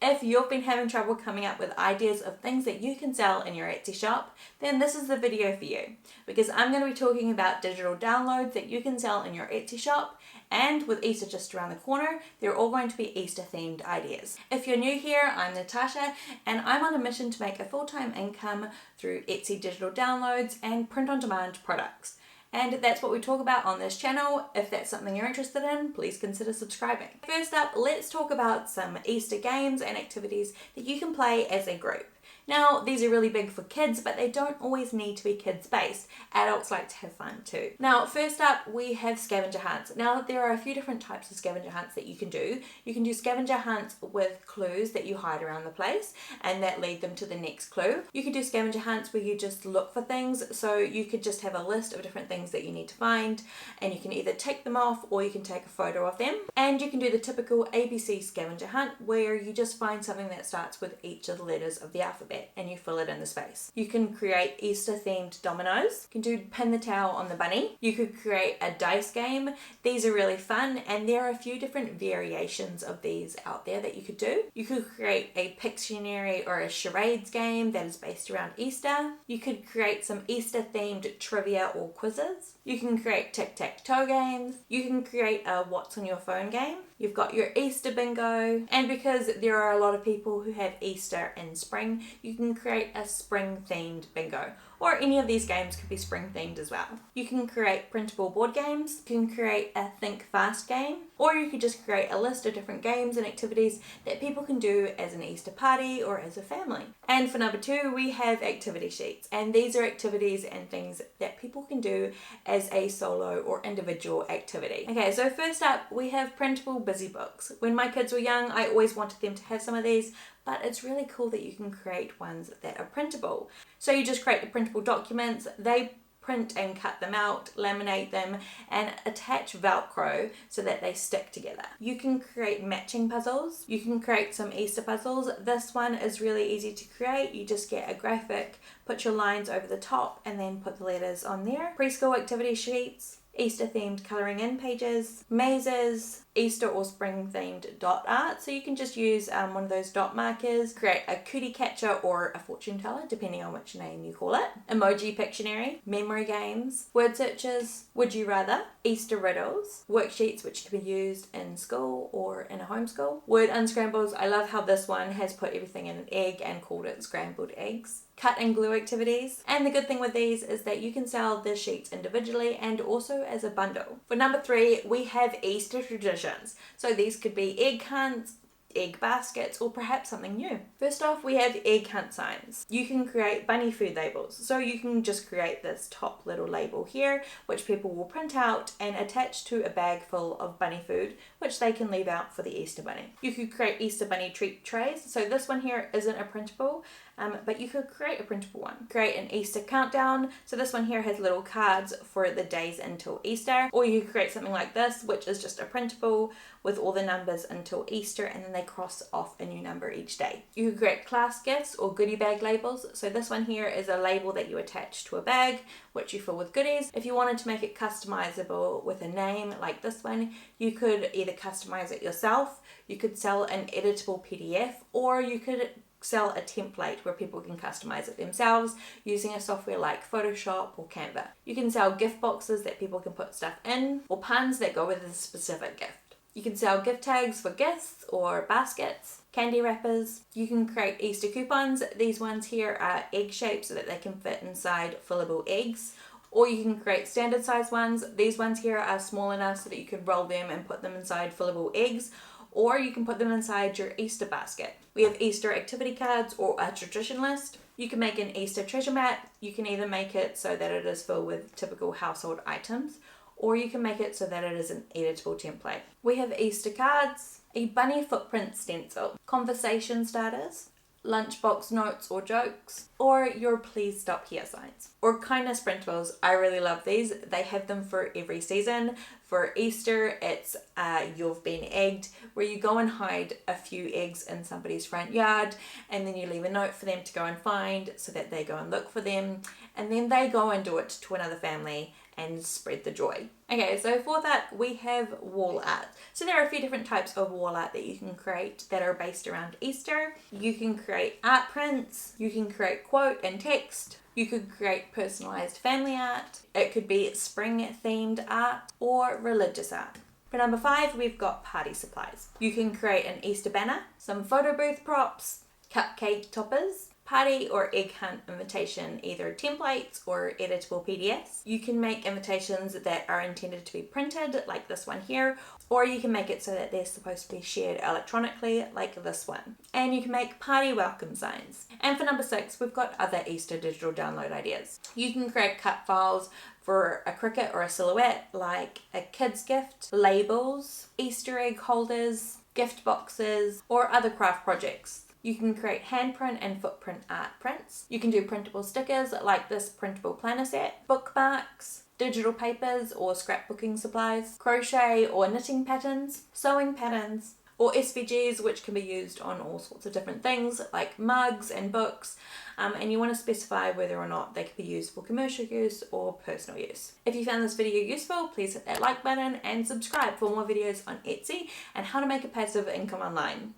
If you've been having trouble coming up with ideas of things that you can sell in your Etsy shop, then this is the video for you, because I'm going to be talking about digital downloads that you can sell in your Etsy shop, and with Easter just around the corner, they're all going to be Easter themed ideas. If you're new here, I'm Natasha, and I'm on a mission to make a full-time income through Etsy digital downloads and print-on-demand products. And that's what we talk about on this channel. If that's something you're interested in, please consider subscribing. First up, let's talk about some Easter games and activities that you can play as a group. Now, these are really big for kids, but they don't always need to be kids-based. Adults like to have fun too. Now, first up, we have scavenger hunts. Now, there are a few different types of scavenger hunts that you can do. You can do scavenger hunts with clues that you hide around the place and that lead them to the next clue. You could do scavenger hunts where you just look for things. So you could just have a list of different things that you need to find, and you can either tick them off or you can take a photo of them. And you can do the typical ABC scavenger hunt where you just find something that starts with each of the letters of the alphabet and you fill it in the space. You can create Easter themed dominoes. You can do pin the towel on the bunny. You could create a dice game. These are really fun, and there are a few different variations of these out there that you could do. You could create a Pictionary or a charades game that is based around Easter. You could create some Easter themed trivia or quizzes. You can create tic-tac-toe games. You can create a what's on your phone game. You've got your Easter bingo, and because there are a lot of people who have Easter in spring, you can create a spring themed bingo, or any of these games could be spring themed as well. You can create printable board games, you can create a think fast game, or you could just create a list of different games and activities that people can do as an Easter party or as a family. And for number 2, we have activity sheets, and these are activities and things that people can do as a solo or individual activity. Okay, so first up, we have printable busy books. When my kids were young, I always wanted them to have some of these, but it's really cool that you can create ones that are printable. So you just create the printable documents, they print and cut them out, laminate them, and attach Velcro so that they stick together. You can create matching puzzles. You can create some Easter puzzles. This one is really easy to create. You just get a graphic, put your lines over the top, and then put the letters on there. Preschool activity sheets, Easter themed colouring in pages, mazes, Easter or spring themed dot art. So you can just use one of those dot markers, create a cootie catcher or a fortune teller, depending on which name you call it. Emoji Pictionary, memory games, word searches, would you rather, Easter riddles, worksheets which can be used in school or in a homeschool. Word unscrambles, I love how this one has put everything in an egg and called it scrambled eggs. Cut and glue activities. And the good thing with these is that you can sell the sheets individually and also as a bundle. For number 3, we have Easter traditions. So these could be egg hunts, egg baskets, or perhaps something new. First off, we have egg hunt signs. You can create bunny food labels. So you can just create this top little label here, which people will print out and attach to a bag full of bunny food, which they can leave out for the Easter bunny. You could create Easter bunny treat trays. So this one here isn't a printable, but you could create a printable one. Create an Easter countdown. So this one here has little cards for the days until Easter. Or you could create something like this, which is just a printable with all the numbers until Easter, and then they cross off a new number each day. You could create class gifts or goodie bag labels. So this one here is a label that you attach to a bag, which you fill with goodies. If you wanted to make it customizable with a name like this one, you could either customize it yourself, you could sell an editable PDF, or you could sell a template where people can customize it themselves using a software like Photoshop or Canva. You can sell gift boxes that people can put stuff in, or puns that go with a specific gift. You can sell gift tags for gifts or baskets, candy wrappers. You can create Easter coupons. These ones here are egg shaped so that they can fit inside fillable eggs. Or you can create standard size ones. These ones here are small enough so that you can roll them and put them inside fillable eggs. Or you can put them inside your Easter basket. We have Easter activity cards or a tradition list. You can make an Easter treasure map. You can either make it so that it is filled with typical household items, or you can make it so that it is an editable template. We have Easter cards, a bunny footprint stencil, conversation starters, lunchbox notes or jokes, or your please stop here signs, or kindness printables. I really love these. They have them for every season. For Easter, it's you've been egged, where you go and hide a few eggs in somebody's front yard, and then you leave a note for them to go and find so that they go and look for them, and then they go and do it to another family and spread the joy. Okay, so for that we have wall art. So there are a few different types of wall art that you can create that are based around Easter. You can create art prints, you can create quote and text, you could create personalized family art, it could be spring themed art or religious art. For number 5, we've got party supplies. You can create an Easter banner, some photo booth props, cupcake toppers, party or egg hunt invitation, either templates or editable PDFs. You can make invitations that are intended to be printed, like this one here, or you can make it so that they're supposed to be shared electronically, like this one. And you can make party welcome signs. And for number 6, we've got other Easter digital download ideas. You can create cut files for a cricket or a silhouette, like a kid's gift, labels, Easter egg holders, gift boxes, or other craft projects. You can create handprint and footprint art prints. You can do printable stickers like this printable planner set, bookmarks, digital papers or scrapbooking supplies, crochet or knitting patterns, sewing patterns, or SVGs, which can be used on all sorts of different things like mugs and books, and you want to specify whether or not they can be used for commercial use or personal use. If you found this video useful, please hit that like button and subscribe for more videos on Etsy and how to make a passive income online.